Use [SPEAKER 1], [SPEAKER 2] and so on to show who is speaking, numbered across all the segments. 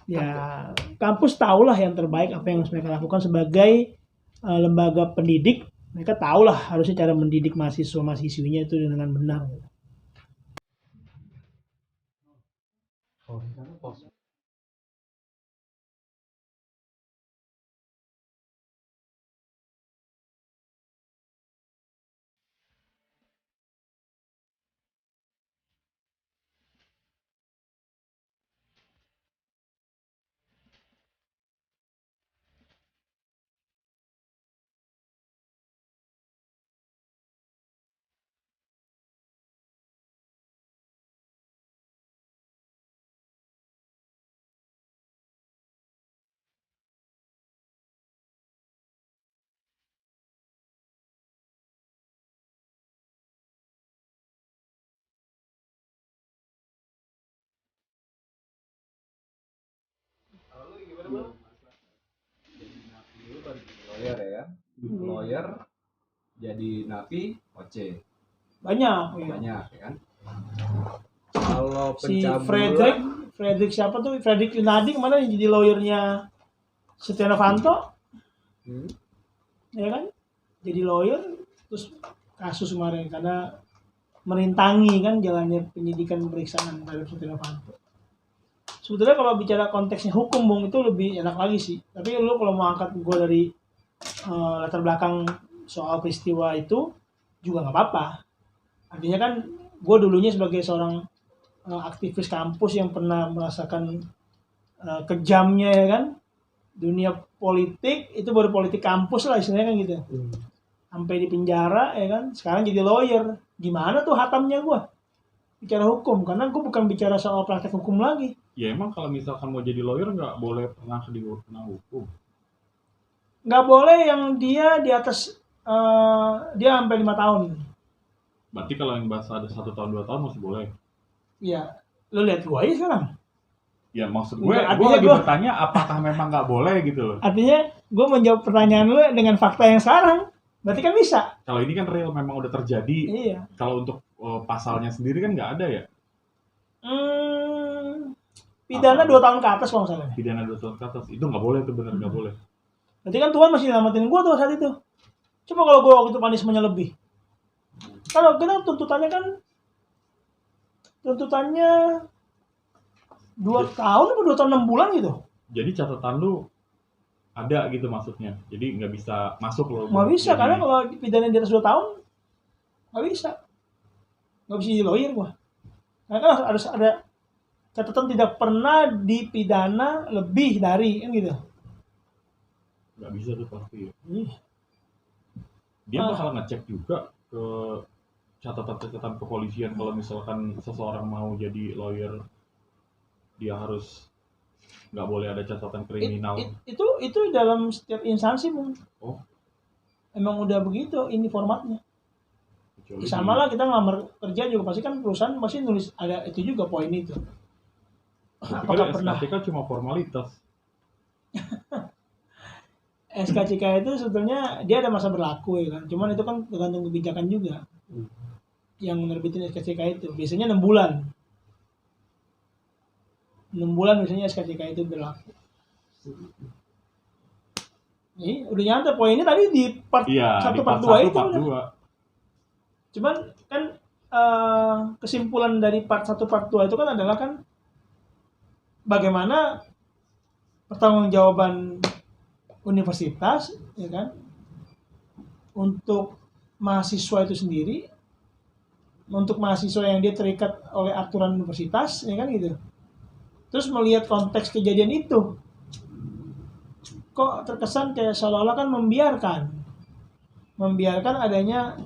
[SPEAKER 1] Ya, kampus tahulah yang terbaik apa yang harus mereka lakukan sebagai lembaga pendidik. Mereka tahulah harusnya cara mendidik mahasiswa-mahasiswinya itu dengan benar.
[SPEAKER 2] Lawyer ya, lawyer jadi napi OC
[SPEAKER 1] Banyak
[SPEAKER 2] ya kan. Kalau
[SPEAKER 1] si
[SPEAKER 2] pencabulan
[SPEAKER 1] Fredrik siapa tuh, Fredrik Yunadi kemana yang jadi lawyernya Setia Novanto, ya kan, jadi lawyer terus kasus kemarin karena merintangi kan jalannya penyidikan pemeriksaan terhadap Setia Novanto. Sebetulnya kalau bicara konteksnya hukum, Bung, itu lebih enak lagi sih. Tapi lu kalau mau angkat gue dari latar belakang soal peristiwa itu juga nggak apa-apa. Artinya kan gue dulunya sebagai seorang aktivis kampus yang pernah merasakan kejamnya ya kan dunia politik, itu baru politik kampus lah istilahnya kan gitu. Sampai di penjara ya kan, sekarang jadi lawyer. Gimana tuh hatamnya gue bicara hukum, karena gue bukan bicara soal praktek hukum lagi.
[SPEAKER 3] Ya emang kalau misalkan mau jadi lawyer nggak boleh pernah kena hukum.
[SPEAKER 1] Nggak boleh yang dia di atas dia sampai 5 tahun.
[SPEAKER 3] Berarti kalau yang bahasa ada 1 tahun 2 tahun masih boleh.
[SPEAKER 1] Iya, lo lihat gue aja sekarang.
[SPEAKER 3] Ya maksud gue
[SPEAKER 1] Artinya
[SPEAKER 3] lagi bertanya apakah memang nggak boleh gitu loh.
[SPEAKER 1] Artinya gue menjawab pertanyaan lo dengan fakta yang sekarang. Berarti kan bisa.
[SPEAKER 3] Kalau ini kan real memang udah terjadi.
[SPEAKER 1] Iya.
[SPEAKER 3] Kalau untuk pasalnya sendiri kan nggak ada ya.
[SPEAKER 1] Pidana 2 tahun ke atas kalau nggak salah.
[SPEAKER 3] Pidana 2 tahun ke atas itu nggak boleh tuh, benar nggak boleh.
[SPEAKER 1] Berarti kan Tuhan masih nyelamatin gue tuh saat itu. Coba kalau gue waktu itu punishment-nya lebih. Kalau kita tuntutannya 2 tahun atau 2 tahun 6 bulan gitu.
[SPEAKER 3] Jadi catatan lu ada gitu maksudnya. Jadi nggak bisa masuk loh.
[SPEAKER 1] Nggak bisa, karena kalau pidana di atas 2 tahun nggak bisa. Nggak bisa jadi lawyer gue. Karena kan harus ada catatan tidak pernah dipidana lebih dari kan gitu.
[SPEAKER 3] Nggak bisa tuh pasti ya. Dia
[SPEAKER 1] Ah.
[SPEAKER 3] bakal ngecek juga ke catatan-catatan kepolisian kalau misalkan seseorang mau jadi lawyer, dia harus nggak boleh ada catatan kriminal.
[SPEAKER 1] Itu dalam setiap instansi, Bung.
[SPEAKER 3] Oh.
[SPEAKER 1] Emang udah begitu ini formatnya.
[SPEAKER 3] Kecuali
[SPEAKER 1] Sama lah kita ngelamar kerja juga pasti kan perusahaan pasti nulis ada itu juga poin itu.
[SPEAKER 3] Apakah pernah? SKCK cuma formalitas.
[SPEAKER 1] SKCK itu sebetulnya dia ada masa berlaku ya kan. Cuman itu kan tergantung kebijakan juga. Yang menerbitin SKCK itu biasanya 6 bulan. 6 bulan biasanya SKCK itu berlaku. Ini udah nyantai poinnya tadi di part 1 part 2 itu udah. Cuman kan kesimpulan dari part 1 part 2 itu kan adalah kan bagaimana pertanggungjawaban universitas ya kan untuk mahasiswa itu sendiri, untuk mahasiswa yang dia terikat oleh aturan universitas ya kan gitu. Terus melihat konteks kejadian itu kok terkesan kayak seolah-olah kan membiarkan adanya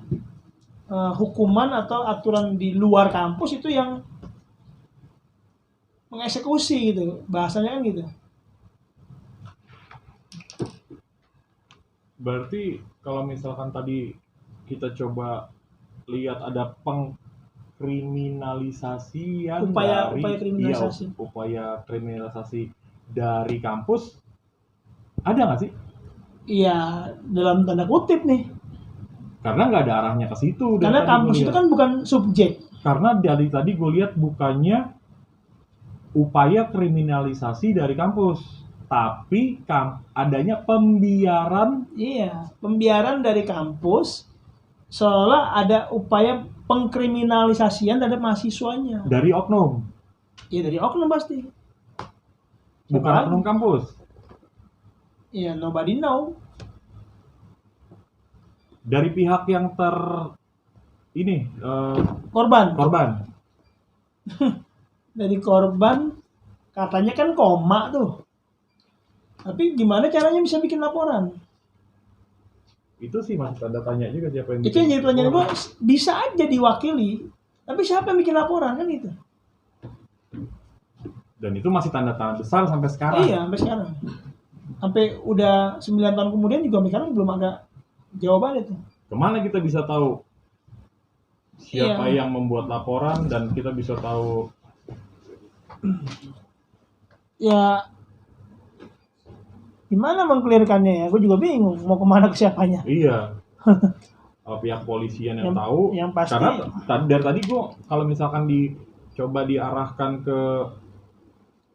[SPEAKER 1] hukuman atau aturan di luar kampus itu yang mengeksekusi gitu, bahasanya kan gitu.
[SPEAKER 3] Berarti kalau misalkan tadi kita coba lihat ada pengkriminalisasian upaya kriminalisasi dari kampus, ada nggak sih?
[SPEAKER 1] Iya, dalam tanda kutip nih.
[SPEAKER 3] Karena nggak ada arahnya ke situ.
[SPEAKER 1] Karena kampus itu kan bukan subjek.
[SPEAKER 3] Karena dari tadi gue lihat bukannya upaya kriminalisasi dari kampus, tapi adanya pembiaran.
[SPEAKER 1] Iya, pembiaran dari kampus seolah ada upaya pengkriminalisasian terhadap mahasiswanya.
[SPEAKER 3] Dari oknum,
[SPEAKER 1] Iya, dari oknum pasti.
[SPEAKER 3] bukan
[SPEAKER 1] Siapa
[SPEAKER 3] oknum
[SPEAKER 1] lagi?
[SPEAKER 3] kampus.
[SPEAKER 1] Iya, nobody know.
[SPEAKER 3] Dari pihak yang
[SPEAKER 1] Korban. Dari korban katanya kan koma tuh. Tapi gimana caranya bisa bikin laporan?
[SPEAKER 3] Itu sih masih tanda tanya juga siapa yang
[SPEAKER 1] Itu yang
[SPEAKER 3] bikin
[SPEAKER 1] jadi pertanyaan gue,
[SPEAKER 3] laporan.
[SPEAKER 1] bisa aja diwakili. Tapi siapa yang bikin laporan kan itu?
[SPEAKER 3] Dan itu masih tanda tanya besar sampai sekarang.
[SPEAKER 1] Iya, sampai sekarang. Sampai udah 9 tahun kemudian juga sampai sekarang belum ada jawaban itu.
[SPEAKER 3] Kemana kita bisa tahu siapa
[SPEAKER 1] Iya.
[SPEAKER 3] yang membuat laporan dan kita bisa tahu
[SPEAKER 1] Ya gimana mengklirkannya ya? Gue juga bingung mau kemana ke siapanya.
[SPEAKER 3] iya pihak polisian yang tahu.
[SPEAKER 1] Yang pasti
[SPEAKER 3] Karena dari tadi gue kalau misalkan coba diarahkan ke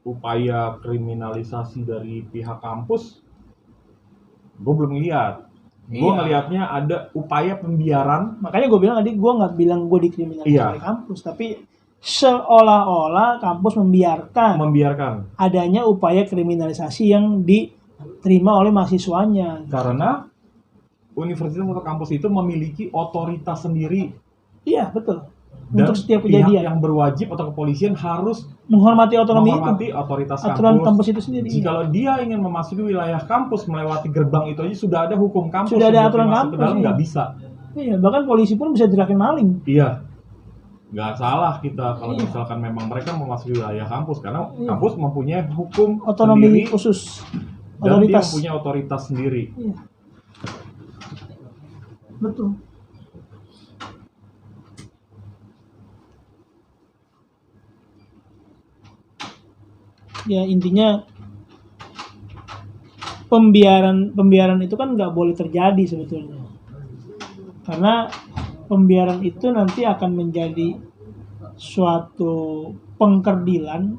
[SPEAKER 3] upaya kriminalisasi dari pihak kampus, gue belum lihat. Gue
[SPEAKER 1] Iya.
[SPEAKER 3] ngelihatnya ada upaya pembiaran.
[SPEAKER 1] makanya gue bilang tadi, gue nggak bilang gue dikriminalisasi
[SPEAKER 3] Iya.
[SPEAKER 1] oleh kampus, tapi seolah-olah kampus membiarkan adanya upaya kriminalisasi yang diterima oleh mahasiswanya.
[SPEAKER 3] karena universitas atau kampus itu memiliki otoritas sendiri.
[SPEAKER 1] Iya, betul.
[SPEAKER 3] Dan
[SPEAKER 1] Untuk setiap
[SPEAKER 3] pihak
[SPEAKER 1] kejadian
[SPEAKER 3] yang berwajib atau kepolisian harus
[SPEAKER 1] menghormati otonomi
[SPEAKER 3] menghormati
[SPEAKER 1] itu,
[SPEAKER 3] otoritas
[SPEAKER 1] aturan
[SPEAKER 3] kampus.
[SPEAKER 1] kampus itu sendiri.
[SPEAKER 3] Jikalau dia ingin memasuki wilayah kampus melewati gerbang itu aja sudah ada hukum kampus.
[SPEAKER 1] Sudah ada
[SPEAKER 3] sebelum
[SPEAKER 1] aturan
[SPEAKER 3] masuk
[SPEAKER 1] kampus,
[SPEAKER 3] ke dalam
[SPEAKER 1] iya.
[SPEAKER 3] nggak bisa.
[SPEAKER 1] Iya, bahkan polisi pun bisa teriakin maling.
[SPEAKER 3] Iya, nggak salah kita kalau
[SPEAKER 1] Iya.
[SPEAKER 3] misalkan memang mereka memasuki wilayah kampus karena
[SPEAKER 1] Iya.
[SPEAKER 3] kampus mempunyai hukum
[SPEAKER 1] Otonomi
[SPEAKER 3] sendiri
[SPEAKER 1] khusus,
[SPEAKER 3] dan dia
[SPEAKER 1] otoritas.
[SPEAKER 3] mempunyai otoritas sendiri.
[SPEAKER 1] Iya. Betul. Ya intinya pembiaran itu kan nggak boleh terjadi sebetulnya, karena pembiaran itu nanti akan menjadi suatu pengkerdilan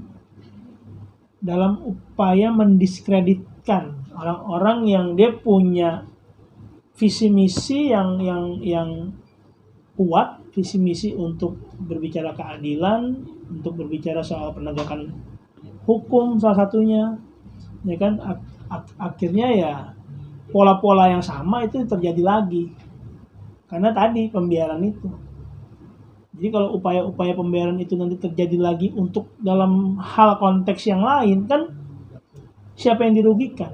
[SPEAKER 1] dalam upaya mendiskreditkan orang-orang yang dia punya visi misi yang kuat, visi misi untuk berbicara keadilan, untuk berbicara soal penegakan hukum salah satunya, ya kan. Akhirnya ya pola-pola yang sama itu terjadi lagi karena tadi pembiaran itu. Jadi kalau upaya-upaya pembiaran itu nanti terjadi lagi untuk dalam hal konteks yang lain, kan siapa yang dirugikan?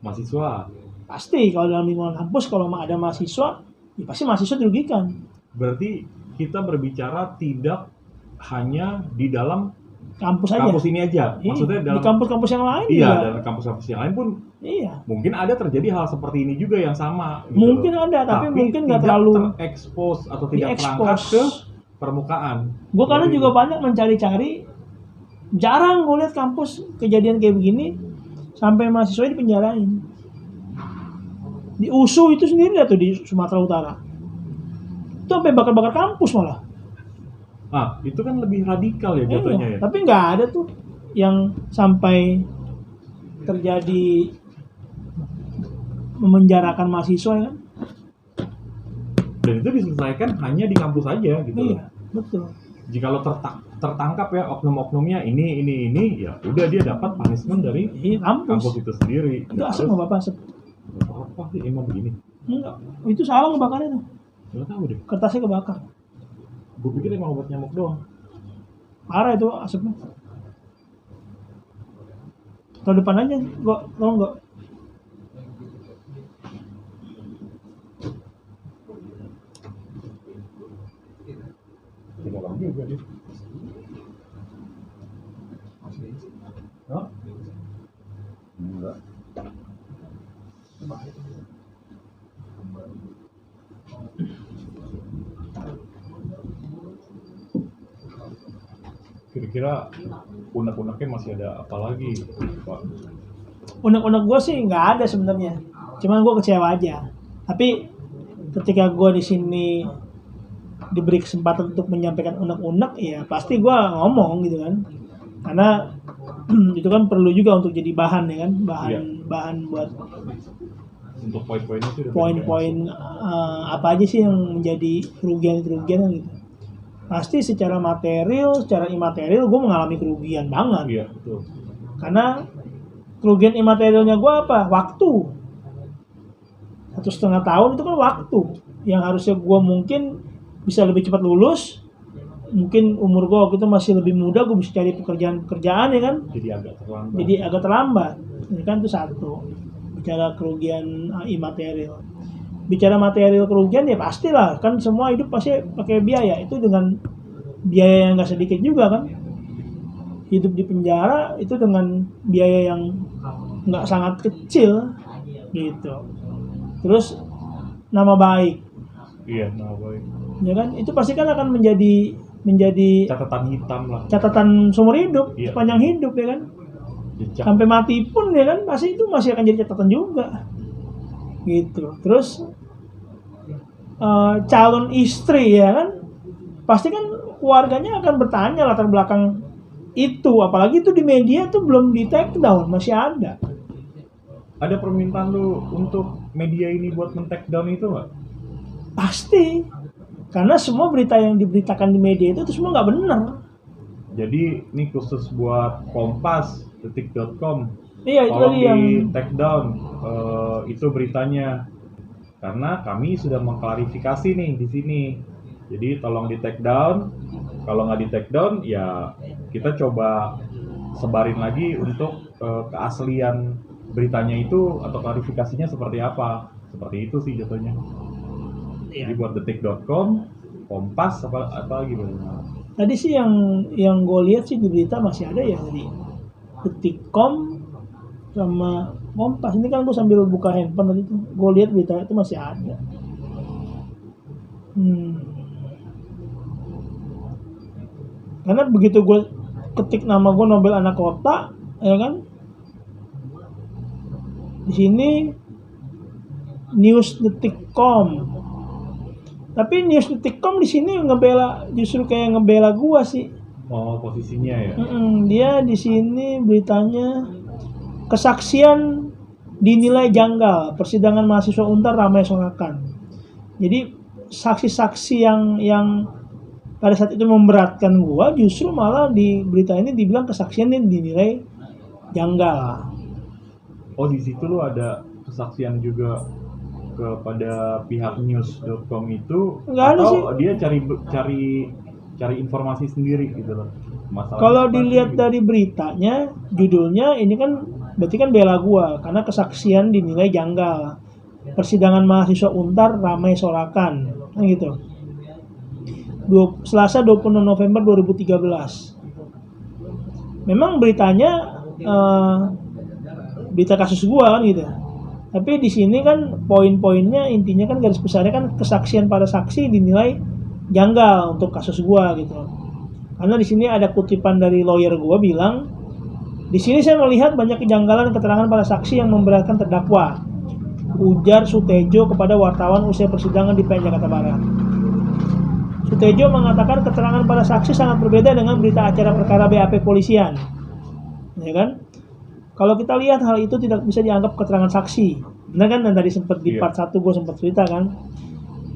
[SPEAKER 3] Mahasiswa.
[SPEAKER 1] Pasti kalau dalam lingkungan kampus kalau ada mahasiswa, ya pasti mahasiswa dirugikan.
[SPEAKER 3] Berarti kita berbicara tidak hanya di dalam
[SPEAKER 1] Kampus aja.
[SPEAKER 3] kampus ini aja.
[SPEAKER 1] Iya,
[SPEAKER 3] Maksudnya
[SPEAKER 1] di
[SPEAKER 3] dalam
[SPEAKER 1] kampus-kampus yang lain
[SPEAKER 3] iya,
[SPEAKER 1] juga.
[SPEAKER 3] dalam kampus-kampus yang lain pun
[SPEAKER 1] Iya.
[SPEAKER 3] mungkin ada terjadi hal seperti ini juga yang sama. Gitu
[SPEAKER 1] Mungkin
[SPEAKER 3] loh.
[SPEAKER 1] ada, tapi mungkin nggak
[SPEAKER 3] tidak
[SPEAKER 1] terlalu
[SPEAKER 3] terekspos atau tidak terangkat
[SPEAKER 1] diekspos.
[SPEAKER 3] ke permukaan.
[SPEAKER 1] Gue kadang
[SPEAKER 3] Seperti
[SPEAKER 1] juga
[SPEAKER 3] itu.
[SPEAKER 1] banyak mencari-cari, jarang gue lihat kampus kejadian kayak begini sampai mahasiswa dipenjarain. Di USU itu sendiri tuh di Sumatera Utara, itu sampai bakar-bakar kampus malah.
[SPEAKER 3] Ah, itu kan lebih radikal ya
[SPEAKER 1] Iya,
[SPEAKER 3] jatuhnya ya.
[SPEAKER 1] tapi nggak ada tuh yang sampai terjadi memenjarakan mahasiswa ya kan?
[SPEAKER 3] Dan itu diselesaikan hanya di kampus aja gitu.
[SPEAKER 1] Iya, betul.
[SPEAKER 3] Jikalau tertangkap ya oknum-oknumnya ini ya udah dia dapat punishment dari
[SPEAKER 1] Iya,
[SPEAKER 3] kampus
[SPEAKER 1] kampus.
[SPEAKER 3] itu sendiri.
[SPEAKER 1] Itu asap nggak apa-apa asap.
[SPEAKER 3] Apa sih emang begini?
[SPEAKER 1] Enggak, itu salah ngebakarnya tuh.
[SPEAKER 3] Nggak tahu deh.
[SPEAKER 1] Kertasnya kebakar.
[SPEAKER 3] Gue pikir emang obat nyamuk doang.
[SPEAKER 1] Parah itu asapnya. Tahun depan aja, gua tau nggak?
[SPEAKER 3] Tidak lagi juga dia. Hah? Enggak. Kira-kira unek-uneknya masih ada apa lagi, Pak?
[SPEAKER 1] Unek-unek gue sih nggak ada sebenarnya. Cuman gue kecewa aja. Tapi ketika gue di sini diberi kesempatan untuk menyampaikan unek-unek, ya pasti gue ngomong gitu kan. karena itu kan perlu juga untuk jadi bahan ya kan,
[SPEAKER 3] Iya.
[SPEAKER 1] bahan buat
[SPEAKER 3] Untuk poin-poinnya sih udah
[SPEAKER 1] poin-poin apa aja sih yang menjadi kerugian gitu. Pasti secara material, secara imaterial gue mengalami kerugian banget.
[SPEAKER 3] Iya, betul.
[SPEAKER 1] Karena kerugian imaterialnya gue apa? Waktu. 1,5 tahun itu kan waktu yang harusnya gue mungkin bisa lebih cepat lulus. Mungkin umur gue waktu itu masih lebih muda, gue bisa cari pekerjaan ya kan.
[SPEAKER 3] Jadi agak terlambat.
[SPEAKER 1] Jadi agak terlambat. Ini kan itu satu. Bicara kerugian imaterial. Bicara material kerugian ya pastilah kan semua hidup pasti pakai biaya, itu dengan biaya yang nggak sedikit juga kan. Hidup di penjara itu dengan biaya yang nggak sangat kecil gitu. Terus nama baik
[SPEAKER 3] Iya, nah baik.
[SPEAKER 1] ya kan, itu pasti kan akan menjadi
[SPEAKER 3] Catatan hitam lah.
[SPEAKER 1] catatan seumur hidup,
[SPEAKER 3] Iya.
[SPEAKER 1] sepanjang hidup ya kan.
[SPEAKER 3] Jejak.
[SPEAKER 1] Sampai mati pun ya kan pasti itu masih akan jadi catatan juga gitu. Terus calon istri ya kan pasti kan keluarganya akan bertanya latar belakang itu, apalagi itu di media tuh belum di take down, masih ada.
[SPEAKER 3] Ada permintaan lu untuk media ini buat men-take down itu nggak?
[SPEAKER 1] Pasti, karena semua berita yang diberitakan di media itu semua nggak benar.
[SPEAKER 3] Jadi ini khusus buat Kompas, detik.com.
[SPEAKER 1] Iya itu
[SPEAKER 3] Tolong
[SPEAKER 1] tadi yang
[SPEAKER 3] di take down itu beritanya. Karena kami sudah mengklarifikasi nih di sini. Jadi tolong di take down. Kalau nggak di take down ya kita coba sebarin lagi untuk keaslian beritanya itu atau klarifikasinya seperti apa. Seperti itu sih jatuhnya. Jadi buat detik.com, Kompas apa lagi Bang?
[SPEAKER 1] tadi sih yang gue lihat sih di berita masih ada ya tadi detik.com sama Kompas. Ini kan gue sambil buka handphone tadi tuh, gue lihat berita itu masih ada. Karena begitu gue ketik nama gue Nobel Anak Kota, ya kan? Di sini newsdetik.com. Tapi newsdetik.com di sini justru kayak ngebela gue sih.
[SPEAKER 3] Oh, posisinya ya.
[SPEAKER 1] Dia di sini beritanya kesaksian dinilai janggal, persidangan mahasiswa Untar ramai sorakan. Jadi saksi-saksi yang pada saat itu memberatkan gua justru malah di berita ini dibilang kesaksiannya dinilai janggal.
[SPEAKER 3] Oh, di situ lu ada kesaksian juga kepada pihak news.com itu.
[SPEAKER 1] Nggak ada
[SPEAKER 3] atau
[SPEAKER 1] sih.
[SPEAKER 3] Dia cari informasi sendiri gitu loh. Masalah
[SPEAKER 1] Kalau
[SPEAKER 3] apa
[SPEAKER 1] dilihat
[SPEAKER 3] sih, gitu.
[SPEAKER 1] dari beritanya, judulnya ini kan berarti kan bela gua karena kesaksian dinilai janggal. Persidangan mahasiswa Untar ramai sorakan, kan gitu. Selasa 26 November 2013. Memang beritanya berita kasus gua kan gitu. Tapi di sini kan poin-poinnya intinya kan garis besarnya kan kesaksian para saksi dinilai janggal untuk kasus gua gitu. Karena di sini ada kutipan dari lawyer gua bilang, di sini saya melihat banyak kejanggalan keterangan para saksi yang memberatkan terdakwa. Ujar Sutejo kepada wartawan usai persidangan di PN Jakarta Barat. Sutejo mengatakan keterangan para saksi sangat berbeda dengan berita acara perkara BAP polisian. Ya kan? Kalau kita lihat hal itu tidak bisa dianggap keterangan saksi. Benar kan? Dan tadi sempat di part 1 gue sempat cerita kan.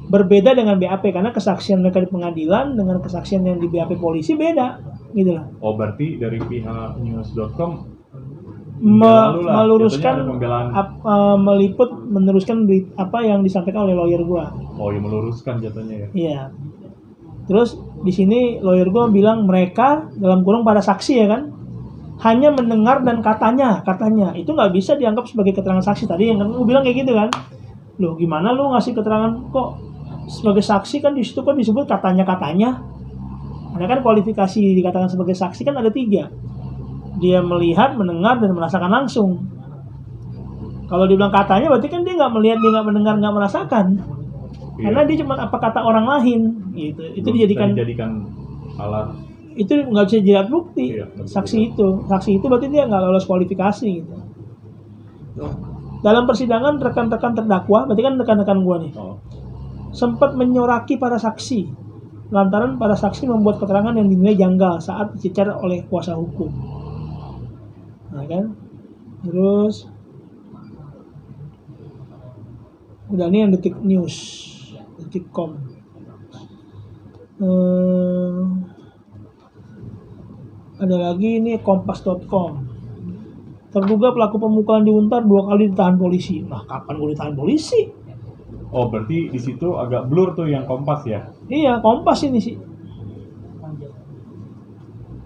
[SPEAKER 1] Berbeda dengan BAP karena kesaksian mereka di pengadilan dengan kesaksian yang di BAP polisi beda. Gitu lah.
[SPEAKER 3] Oh, berarti dari pihak news.com
[SPEAKER 1] meluruskan meliput meneruskan apa yang disampaikan oleh lawyer gua.
[SPEAKER 3] Oh, ya meluruskan jatuhnya ya.
[SPEAKER 1] Iya. Terus di sini lawyer gua bilang mereka dalam kurung para saksi ya kan hanya mendengar dan katanya itu nggak bisa dianggap sebagai keterangan saksi. Tadi yang kan gua bilang kayak gitu kan. Loh gimana lu ngasih keterangan kok sebagai saksi kan di situ kan disebut katanya. Karena kan kualifikasi dikatakan sebagai saksi kan ada 3. Dia melihat, mendengar, dan merasakan langsung. Kalau dibilang katanya berarti kan dia nggak melihat, dia nggak mendengar, nggak merasakan.
[SPEAKER 3] Iya.
[SPEAKER 1] Karena dia cuma apa kata orang lain gitu. Itu dijadikan
[SPEAKER 3] alat.
[SPEAKER 1] Itu nggak bisa jadi alat bukti.
[SPEAKER 3] Iya,
[SPEAKER 1] Saksi itu berarti dia nggak lolos kualifikasi gitu. Dalam persidangan rekan-rekan terdakwa, berarti kan rekan-rekan gua nih, sempat menyoraki para saksi lantaran para saksi membuat keterangan yang dinilai janggal saat dicecar oleh kuasa hukum. Nah kan, terus udah ini yang Detik News, Detik.com. Ada lagi ini Kompas.com. Terduga pelaku pemukulan di Untar 2 kali ditahan polisi. Nah, kapan gue ditahan polisi?
[SPEAKER 3] Oh, berarti di situ agak blur tuh yang Kompas ya?
[SPEAKER 1] Iya, Kompas ini sih.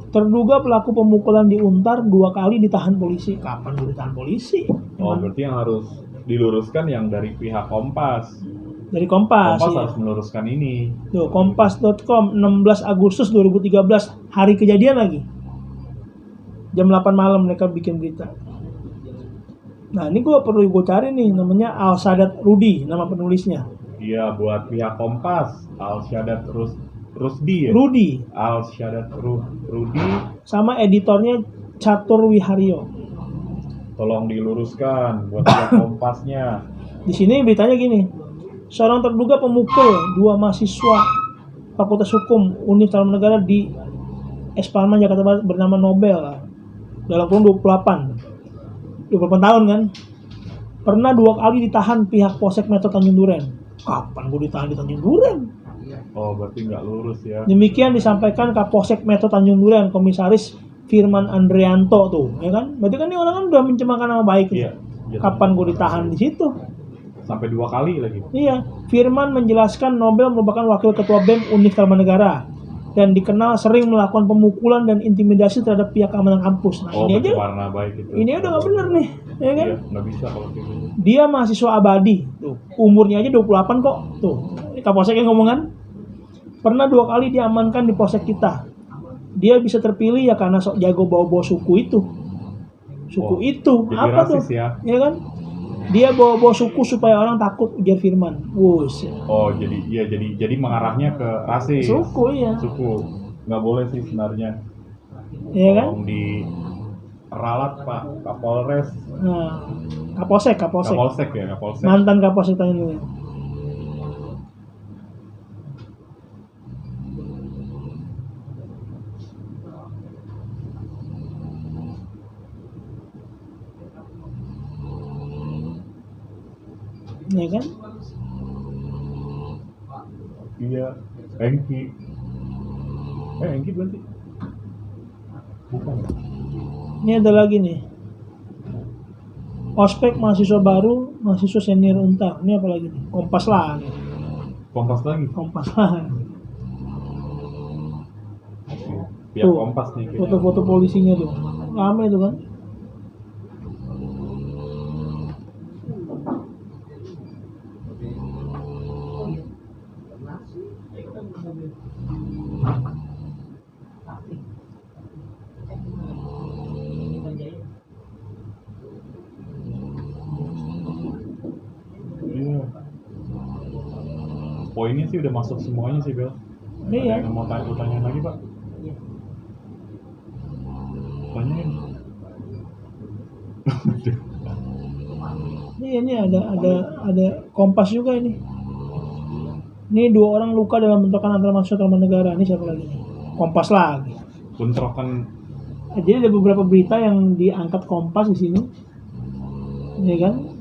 [SPEAKER 1] Terduga pelaku pemukulan di Untar 2 kali ditahan polisi. Kapan gue ditahan polisi?
[SPEAKER 3] Oh, berarti yang harus diluruskan yang dari pihak Kompas.
[SPEAKER 1] Dari Kompas.
[SPEAKER 3] Kompas
[SPEAKER 1] Iya.
[SPEAKER 3] harus meluruskan ini.
[SPEAKER 1] Tuh, Kompas.com 16 Agustus 2013, hari kejadian lagi. Jam 8 malam mereka bikin berita. Nah, ini gue cari nih, namanya Al Sadat Rudi, nama penulisnya.
[SPEAKER 3] Iya, buat pihak Kompas, Al Syadat Rusdi ya?
[SPEAKER 1] Rudi,
[SPEAKER 3] Al Syadat Rudi,
[SPEAKER 1] sama editornya Catur Wiharyo.
[SPEAKER 3] tolong diluruskan buat pihak Kompasnya.
[SPEAKER 1] Di sini beritanya gini. Seorang terduga pemukul 2 mahasiswa Fakultas Hukum Universitas Negara di Espalman, Jakarta Barat bernama Nobel. Dalam kurun 28 tahun kan. Pernah 2 kali ditahan pihak Polsek Metro Tanjung Duren. Kapan gue ditahan di Tanjung Duren?
[SPEAKER 3] Oh, berarti nggak lurus ya?
[SPEAKER 1] Demikian disampaikan Kapolsek Metro Tanjung Duren, Komisaris Firman Andrianto tuh, ya kan? Berarti kan ini orang kan udah mencemarkan nama baik.
[SPEAKER 3] Iya.
[SPEAKER 1] Kapan gue ditahan di situ?
[SPEAKER 3] Sampai 2 kali lagi.
[SPEAKER 1] Iya, Firman menjelaskan Nobel merupakan wakil ketua BEM Universitas Tarumanegara dan dikenal sering melakukan pemukulan dan intimidasi terhadap pihak keamanan kampus. Nah,
[SPEAKER 3] Oh,
[SPEAKER 1] ini aja,
[SPEAKER 3] warna baik itu.
[SPEAKER 1] ini udah nggak bener nih, ya kan?
[SPEAKER 3] Iya, nggak bisa kalau kayak gitu.
[SPEAKER 1] Dia mahasiswa abadi, tuh, umurnya aja 28 kok, tuh. Kapolsek yang ngomong kan? Pernah 2 kali diamankan di polsek kita. Dia bisa terpilih ya karena sok jago bawa-bawa suku itu. Suku
[SPEAKER 3] Oh,
[SPEAKER 1] itu
[SPEAKER 3] jadi
[SPEAKER 1] apa tuh?
[SPEAKER 3] rasis ya?
[SPEAKER 1] Ya kan? Dia bawa-bawa suku supaya orang takut, ujar Firman. Wush.
[SPEAKER 3] Oh, jadi mengarahnya ke rasis.
[SPEAKER 1] Suku ya.
[SPEAKER 3] Suku. Nggak boleh sih sebenarnya.
[SPEAKER 1] Ya kan?
[SPEAKER 3] Tolong di ralat Pak Kapolres.
[SPEAKER 1] Nah, Kapolsek.
[SPEAKER 3] Kapolsek ya, Kapolsek.
[SPEAKER 1] Mantan Kapolsek Tanjung Duren. Ya kan?
[SPEAKER 3] Iya, Engki. Engki berarti? Bukan.
[SPEAKER 1] Ini ada lagi nih. Ospek mahasiswa baru, mahasiswa senior Untar. Ini apa lagi nih? Kompas lagi.
[SPEAKER 3] Kompas lagi.
[SPEAKER 1] Kompas lagi.
[SPEAKER 3] Pihak
[SPEAKER 1] Tuh,
[SPEAKER 3] Kompas nih. kayaknya.
[SPEAKER 1] Foto-foto polisinya tuh. Rame tuh kan.
[SPEAKER 3] Iya. Poinnya sih udah masuk semuanya sih, Bel.
[SPEAKER 1] Iya.
[SPEAKER 3] Ada yang mau tanya lagi, Pak? Tanyain.
[SPEAKER 1] Ini ada Kompas juga ini. Ini 2 orang luka dalam bentrokan antara mahasiswa Tarumanegara. Ini siapa lagi nih? Kompas lagi.
[SPEAKER 3] Bentrokan.
[SPEAKER 1] Jadi ada beberapa berita yang diangkat Kompas di sini. Ya kan?